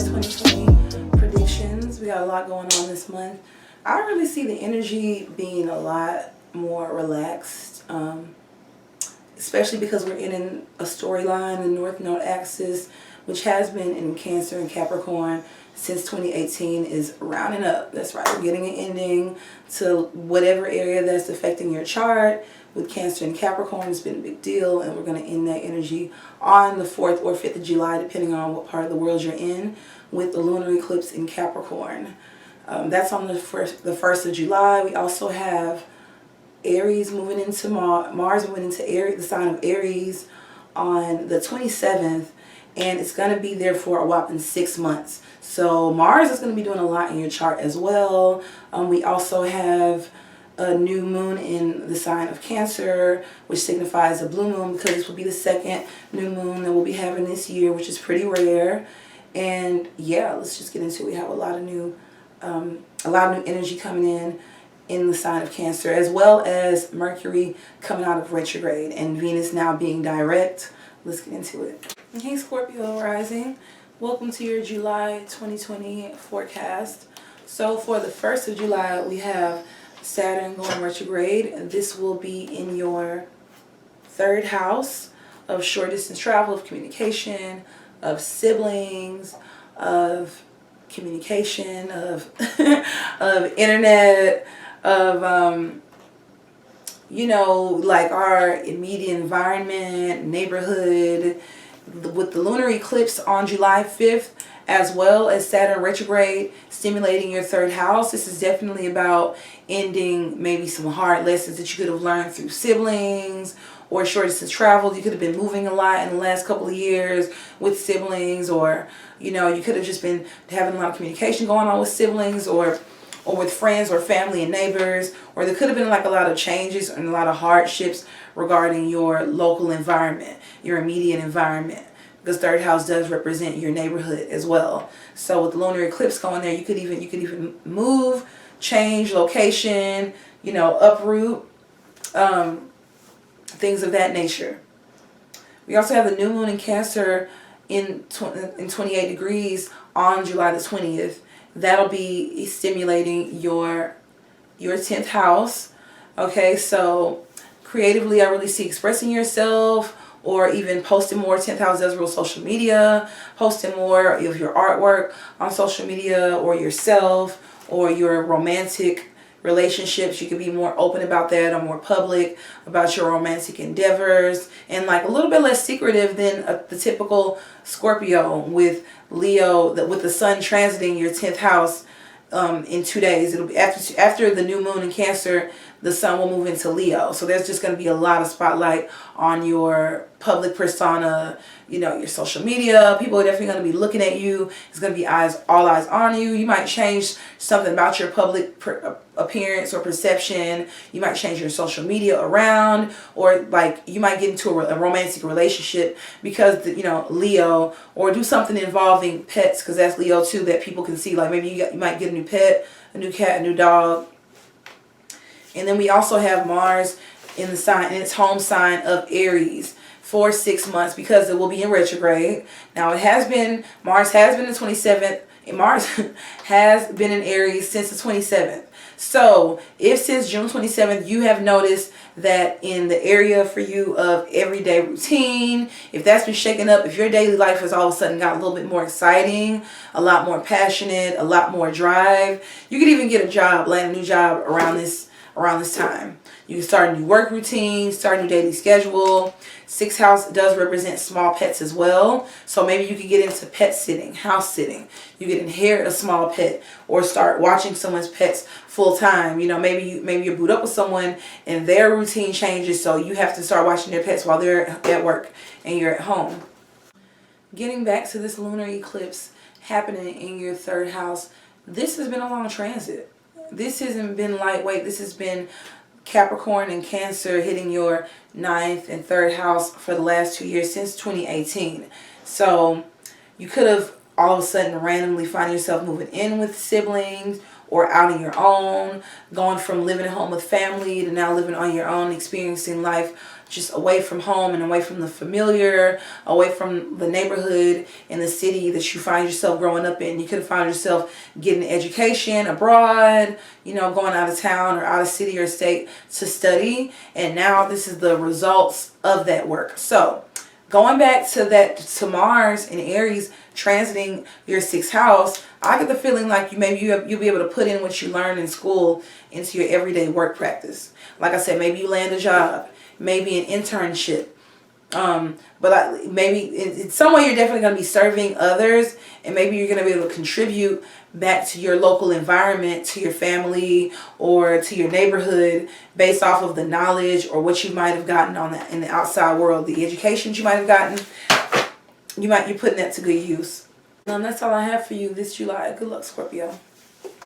2020 predictions. We got a lot going on this month. I really see the energy being a lot more relaxed, especially because we're in a storyline, the North Node axis, which has been in Cancer and Capricorn since 2018, is rounding up. That's right, we're getting an ending to whatever area that's affecting your chart. With Cancer and Capricorn, it's been a big deal, and we're going to end that energy on the 4th or 5th of July, depending on what part of the world you're in, with the lunar eclipse in Capricorn. That's on the 1st of July. We also have Aries moving into Mars moving into Aries, the sign of Aries, on the 27th, and it's going to be there for a whopping 6 months. So Mars is going to be doing a lot in your chart as well. We also have a new moon in the sign of Cancer, which signifies a blue moon, because this will be the second new moon that we'll be having this year, which is pretty rare. And yeah, let's just get into it. We have a lot of new energy coming in the sign of Cancer, as well as Mercury coming out of retrograde and Venus now being direct. Let's get into it. Hey Scorpio rising, welcome to your July 2020 forecast. So for the 1st of July, we have Saturn going retrograde. This will be in your 3rd house of short distance travel, of communication, of siblings, of communication, of of internet, of you know, like our immediate environment, neighborhood. With the lunar eclipse on July 5th, as well as Saturn retrograde stimulating your 3rd house, this is definitely about ending maybe some hard lessons that you could have learned through siblings or short distance travel. You could have been moving a lot in the last couple of years with siblings, or you know, you could have just been having a lot of communication going on with siblings, or with friends or family and neighbors, or there could have been like a lot of changes and a lot of hardships regarding your local environment, your immediate environment, because 3rd house does represent your neighborhood as well. So with the lunar eclipse going there, you could even move, change location, you know, uproot, things of that nature. We also have the new moon in Cancer in 28 degrees on July the 20th. That'll be stimulating your 10th house. Okay, so creatively, I really see expressing yourself, or even posting more. 10th house does rule social media, posting more of your artwork on social media, or yourself, or your romantic relationships. You can be more open about that, or more public about your romantic endeavors, and like a little bit less secretive than the typical Scorpio with Leo, with the sun transiting your 10th house in 2 days. It'll be after the new moon in Cancer, the sun will move into Leo. So there's just going to be a lot of spotlight on your public persona, you know, your social media. People are definitely going to be looking at you. It's going to be all eyes on you. You might change something about your public appearance or perception. You might change your social media around, or like you might get into a romantic relationship because, you know, Leo, or do something involving pets, because that's Leo too, that people can see. Like maybe you might get a new pet, a new cat, a new dog. And then we also have Mars in its home sign of Aries for 6 months, because it will be in retrograde. Now Mars has been the 27th. Mars has been in Aries since the 27th. So if since June 27th you have noticed that in the area for you of everyday routine, if that's been shaken up, if your daily life has all of a sudden got a little bit more exciting, a lot more passionate, a lot more drive, you could even get a job, land a new job around this time. You can start a new work routine, start a new daily schedule. 6th house does represent small pets as well. So maybe you could get into pet sitting, house sitting. You could inherit a small pet, or start watching someone's pets full time. You know, maybe you boot up with someone and their routine changes, so you have to start watching their pets while they're at work and you're at home. Getting back to this lunar eclipse happening in your 3rd house, this has been a long transit. This hasn't been lightweight. This has been Capricorn and Cancer hitting your 9th and 3rd house for the last 2 years, since 2018. So you could have all of a sudden randomly find yourself moving in with siblings, or out on your own, going from living at home with family to now living on your own, experiencing life just away from home and away from the familiar, away from the neighborhood and the city that you find yourself growing up in. You could have found yourself getting an education abroad, you know, going out of town or out of city or state to study. And now this is the results of that work. So going back to that, to Mars and Aries transiting your 6th house, I get the feeling like you'll be able to put in what you learned in school into your everyday work practice. Like I said, maybe you land a job, maybe an internship, but maybe in some way you're definitely going to be serving others, and maybe you're going to be able to contribute back to your local environment, to your family or to your neighborhood, based off of the knowledge or what you might have gotten in the outside world, the education you might have gotten. You're putting that to good use. That's all I have for you this July. Good luck, Scorpio.